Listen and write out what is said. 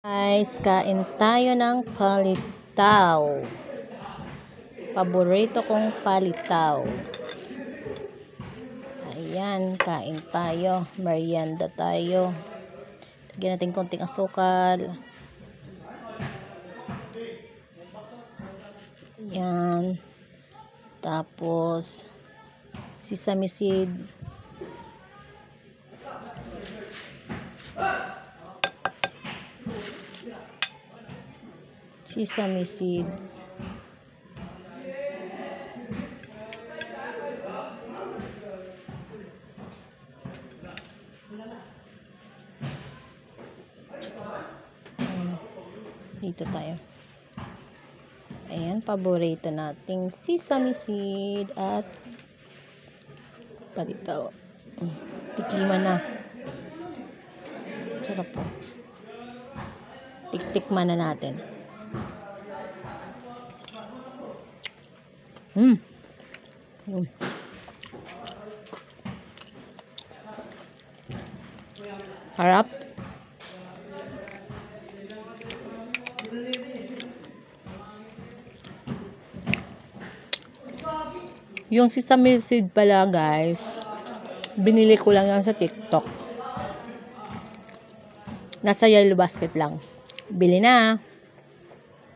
Guys, kain tayo ng palitaw. Paborito kong palitaw. Ayan, kain tayo. Merienda tayo. Lagyan natin konting asukal. Ayan. Tapos sesame seed. Sesame seed. Dito tayo. Ayan, paborito nating sesame seed at palitaw. Tikman na. Sarap po. Tiktikman na natin. Sarap. Yung sesame seed pala guys, binili ko lang yan sa TikTok. Nasa yellow basket lang. Bili na.